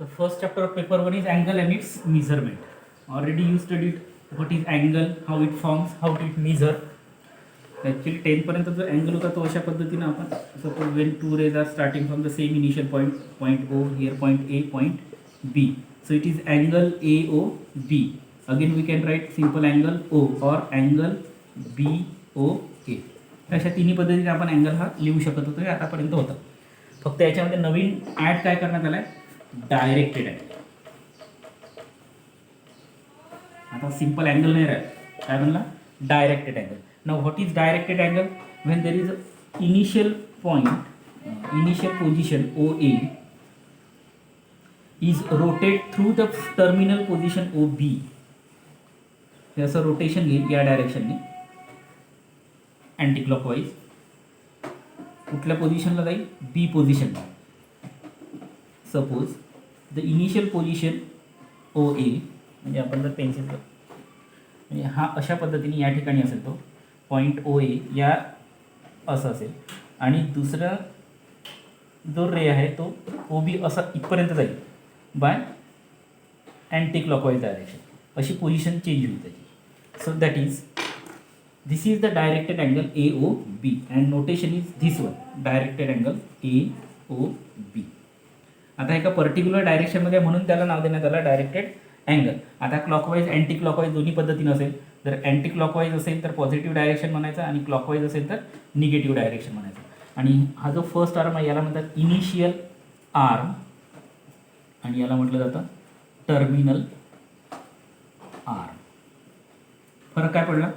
So first chapter of paper 1 is angle and its measurement. Already you studied what is angle, how it forms, how to measure. Actually 10 पर्यंत जो angle होता तो अशा पद्धतीने आपण suppose when two rays are starting from the same initial point, point O, here point A, point B. So it is angle AOB. Again we can write simple angle O or angle BOA. अशा तिन्ही पद्धतीने आपण angle हा लिहू शकत होतो. आतापर्यंत होतं. फक्त याच्यामध्ये नवीन ॲड काय करण्यात आलाय, डायरेक्टेड अँगल. आता सिंपल अँगल नाही राहत, काय म्हणला, directed angle. Now what is directed angle? When there is initial point, initial position OA is rotate through the terminal position OB. हे असं रोटेशन घेईल या डायरेक्शनने अँटी क्लॉकवाईज. कुठल्या पोझिशनला जाईल? बी पोझिशनला. Suppose the initial position OA, म्हणजे आपण जर पेन्सिल म्हणजे हा अशा पद्धतीने या ठिकाणी असेल तो पॉईंट OA या असं असेल, आणि दुसरा जो रे आहे तो OB असा इथपर्यंत जाईल बाय अँटी क्लॉकवाईज डायरेक्शन. अशी पोझिशन चेंज होईल त्याची. So that is this is the directed angle AOB and notation is this one, directed angle AOB. आता एका पर्टिक्युलर डायरेक्शनमध्ये म्हणून त्याला नाव देण्यात आलं डायरेक्टेड अँगल. आता क्लॉकवाईज अँटी क्लॉकवाईज दोन्ही पद्धतीनं असेल. जर अँटी क्लॉकवाईज असेल तर पॉझिटिव्ह डायरेक्शन म्हणायचं आणि क्लॉकवाईज असेल तर निगेटिव्ह डायरेक्शन म्हणायचं. आणि हा जो फर्स्ट आर्म आहे याला म्हणतात इनिशियल आर्म आणि याला म्हटलं जातं टर्मिनल आर्म. फरक काय पडला?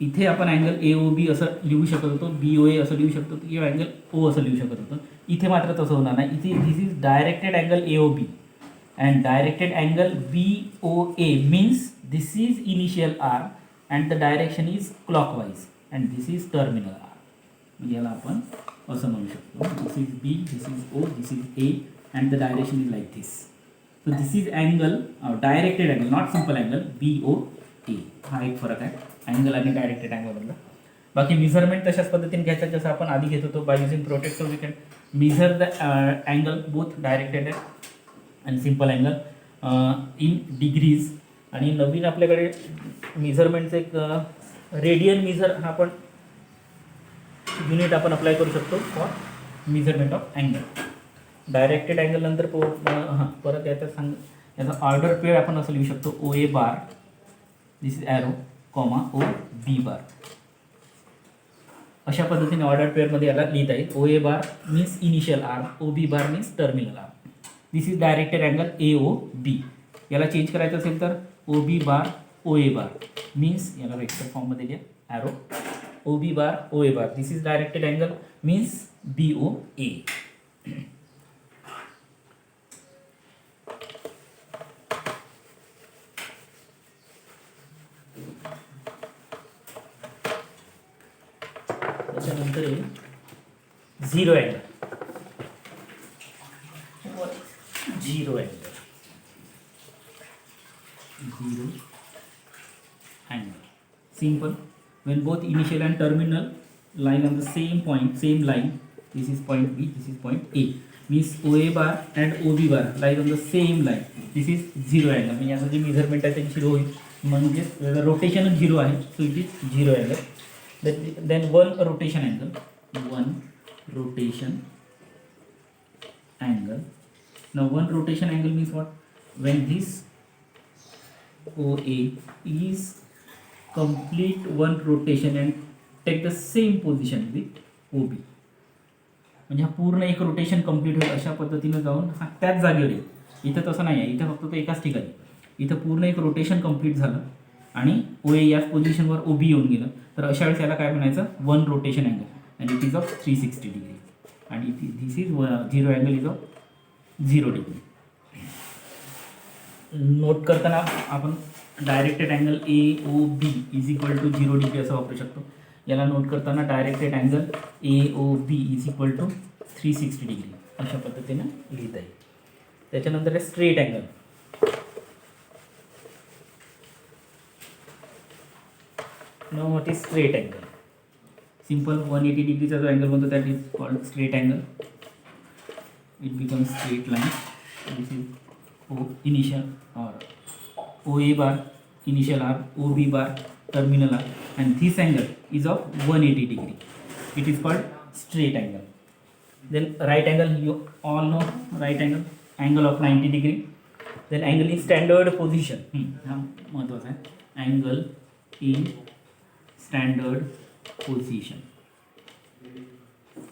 इथे आपण अँगल AOB असं लिहू शकत होतो, BOA असं लिहू शकतो किंवा अँगल O असं लिहू शकत होतो. इथे मात्र तसं होणार नाही. इथे this is directed angle AOB and directed angle BOA means this is initial arm and the direction is clockwise and this is terminal arm. म्हणजे याला आपण असं म्हणू शकतो, this is B, this is O, this is A and the direction is like this. So this is angle directed angle, not simple angle BOA. हा एक फरक आहे अँगल आणि डायरेक्टेड अँगलमधला. बाकी मेजरमेंट तशाच पद्धतीने घ्यायचं जसं आपण आधी घेत होतो. By using protractor we can measure the angle both directed आणि सिम्पल अँगल इन डिग्रीज. आणि नवीन आपल्याकडे मेजरमेंटचं एक रेडियन मेजर हा पण युनिट आपण अप्लाय करू शकतो for measurement of angle. Directed angle नंतर परत याचा ऑर्डर पेअर आपण असं लिहू शकतो, OA bar, this is arrow, comma OB बार. अशा पद्धतीने ऑर्डर पेअरमध्ये याला लिहिता येईल. OA bar means initial arm, OB bar means terminal arm. This is directed angle AOB. याला चेंज करायचं असेल तर OB बार OA बार मीन्स, याला वेक्टर फॉर्ममध्ये लिहा, arrow OB bar OA bar. This is directed angle means BOA. त्याच्यानंतर zero angle. Zero angle, zero angle simple. when both initial and terminal line on the same point, same line, this is point B, this is point A, means OA bar and OB bar lies on the same line, this is zero angle. म्हणजे याचं जे measurement आहे ते zero होईल, म्हणजे rotation zero आहे, so it is zero angle. Then one rotation angle, one rotation angle. Now one rotation angle means what? When this OA is complete one rotation and take the same position with OB. म्हणजे हा पूर्ण एक rotation complete होईल अशा पद्धतीने जाऊन हा त्याच जागेवर येईल. इथं तसं नाही आहे, इथं फक्त तो एकाच ठिकाणी. इथं पूर्ण एक रोटेशन कंप्लीट झालं आणि OA याच पोझिशनवर OB येऊन गेलं, तर अशा वेळेस याला काय म्हणायचं, वन रोटेशन अँगल, आणि इट इज ऑफ 360 डिग्री. आणि this is zero angle is of 0 degree. Note करताना आपण directed angle AOB is equal to 0 degree असं वापरू शकतो. याला नोट करताना directed angle AOB is equal to 360 degree अशा पद्धतीनं लिहिता येईल. त्याच्यानंतर आहे straight angle. Now what is straight angle? Simple 180 degrees जो angle बनतो that is called straight angle. It becomes straight line. This is O initial or OA bar, initial R, OB bar, terminal R, and this angle is of 180 degree. It is called straight angle. Then right angle, you all know right angle, angle of 90 degree. Then angle in standard position. हा महत्वाचा आहे. Angle in standard position.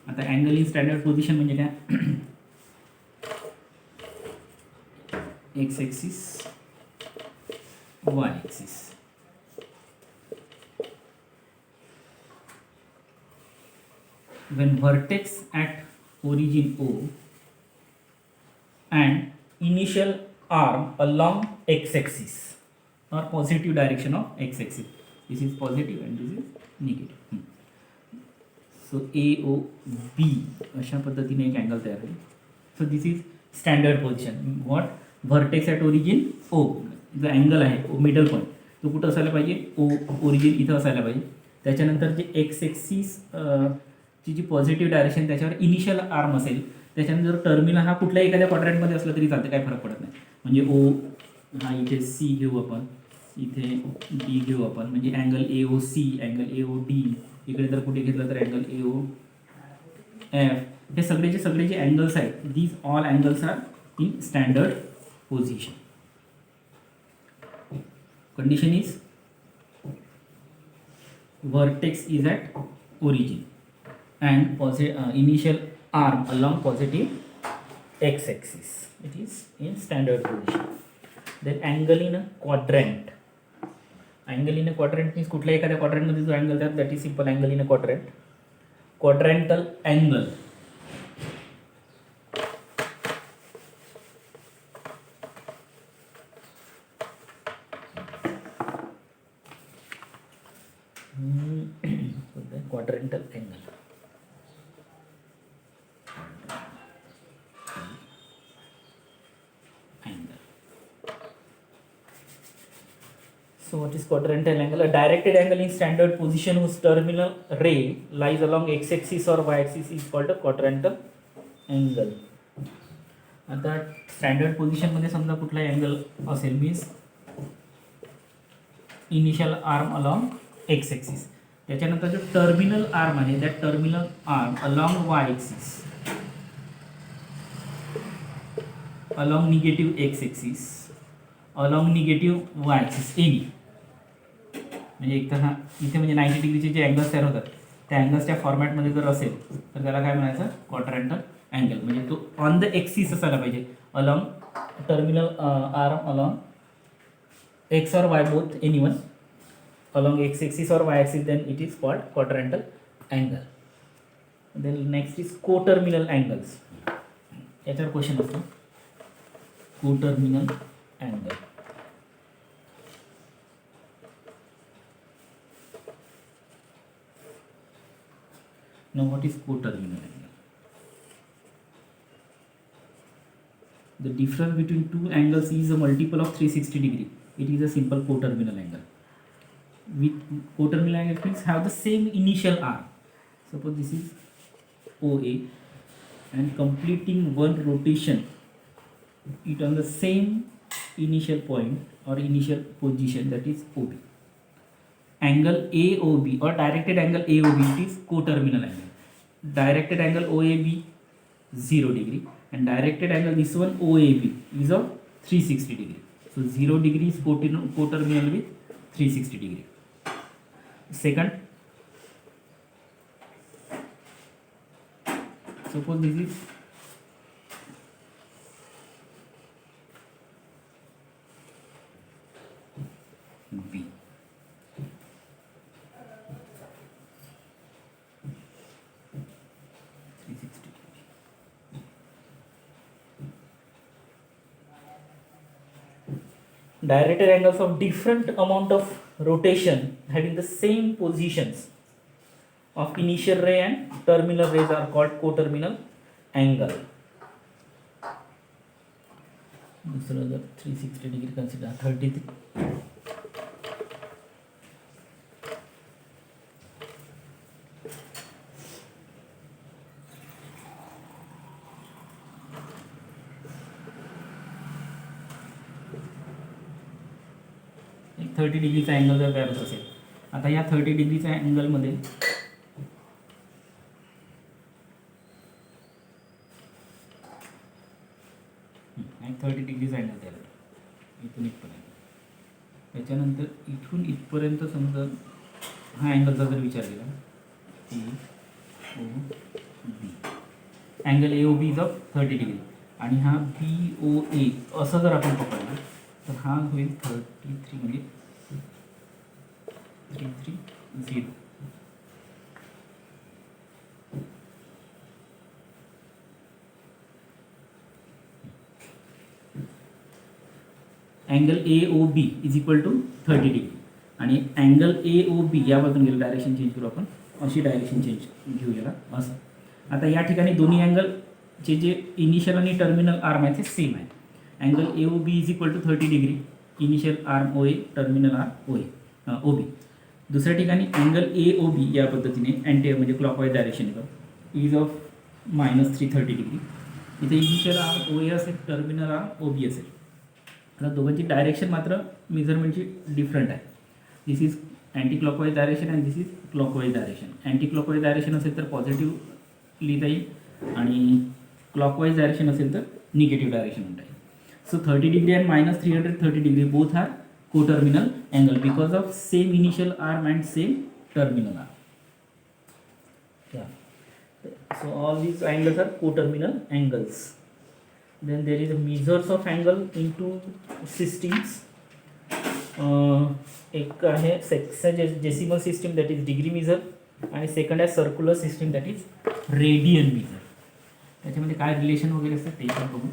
आता angle in standard position म्हणजे काय? X axis, Y axis. When vertex at origin O and initial arm along x-axis or positive direction of x-axis. This is positive and this is negative. So AOB अशा पद्धतीने एक angle तयार होईल. So this is standard position. What? Vertex at origin O, जो angle आहे middle point तो कुठं असायला पाहिजे? ओ ओरिजिन इथं असायला पाहिजे. त्याच्यानंतर जे एक्स एक्सिस ची जी पॉझिटिव्ह डायरेक्शन त्याच्यावर इनिशियल आर्म असेल, त्याच्यानंतर टर्मिनल हा कुठल्याही एखाद्या क्वाड्रंटमध्ये असला तरी चालतं, काही फरक पडत नाही. म्हणजे ओ हा इथे सी घेऊ आपण, इथे डी घेऊ आपण, म्हणजे angle A O C, angle A O D. इकडे जर कुठे घेतलं तर अँगल ए ओ एफ. हे सगळे जे अँगल्स आहेत, these all angles are in standard position. Condition is vertex is at origin and initial arm along positive x-axis. It is in standard position. Then angle in a quadrant. Angle in a quadrant means कुठल्या एखाद्या quadrant मध्ये जो angle द्या, that is simple angle in a quadrant. Quadrantal angle. Quadrantal angle. So what is quadrantal angle? A directed angle in standard position whose terminal ray lies along x-axis or y-axis is called a quadrantal angle. आता standard position मध्ये समजा कुठला angle असेल means initial arm along x axis, त्याच्यानंतर जो terminal arm आहे त्या terminal arm along Y axis, along negative x axis, along negative Y axis any. म्हणजे एक तर हा इथे म्हणजे 90 डिग्रीचे जे अँगल्स तयार होतात त्या अँगल्सच्या फॉर्मॅटमध्ये जर असेल तर त्याला काय म्हणायचं? Quadrantal angle. म्हणजे तो ऑन द एक्सिस असायला पाहिजे, along terminal arm along x or y both any one along x axis or y axis, then it is called quadrantal angle. Then next is coterminal angles. याच्यावर question असतो coterminal angle. Now what is coterminal angle? The difference between two angles is a multiple of 360 degree. It is a simple coterminal angle. With coterminal angle means have the same initial arm. Suppose this is OA and completing one rotation it on the same initial point or initial position, that is OB. Angle AOB or directed angle AOB, it is coterminal angle. Directed angle OAB 0 degree and directed angle this one OAB is of 360 degree. So 0 degree is coterminal with 360 degree. Second, suppose this is B. Directed angles of different amount of rotation having the same positions of initial ray and terminal rays are called coterminal angle. दूसरा जर 360 degree consider 33. 30 डिग्रीचा angle जर करत असेल, आता या 30 डिग्रीच्या अँगलमध्ये एक 30 डिग्रीचा अँगल तयार होतो इथून इथपर्यंत. त्याच्यानंतर इथून इथपर्यंत समजा हा अँगलचा जर विचार केला, angle A O B is of 30 degree आणि हा बी ओ ए असं जर आपण पकडलं तर हा होईल 33 म्हणजे 330. Angle A O B is equal to 30 degree आणि अँगल ए ओ बी यामधून गेलं, डायरेक्शन चेंज करू आपण, अशी डायरेक्शन चेंज घेऊ याला असं. आता या ठिकाणी दोन्ही अँगलचे जे इनिशियल आणि टर्मिनल आर्म आहे ते सेम आहे. Angle A O B is equal to 30 degree, initial arm O A, terminal arm O A O B. दुसऱ्या ठिकाणी अँगल ए ओ बी या पद्धतीने अँटी म्हणजे clockwise direction is of -330 degree. इथे इनिशियल आर्म ओ ए असेल, terminal arm O B असेल. आता दोघांची डायरेक्शन मात्र मेजरमेंटची डिफरंट आहे. This is anticlockwise direction and this is clockwise direction. Anticlockwise direction असेल तर पॉझिटिव्ह लिहिता येईल आणि क्लॉकवाईज डायरेक्शन असेल तर निगेटिव्ह डायरेक्शन म्हणता येईल. So 30 degree and -330 degree both are co-terminal angle because of same initial arm and same terminal arm. Yeah. So all these angles are co-terminal angles. Then there is a measures of angle in two systems. एक आहे sexagesimal system that is degree measure आणि second आहे circular system that is radian measure. त्याच्यामध्ये काय relation वगैरे असतं ते पण बघू.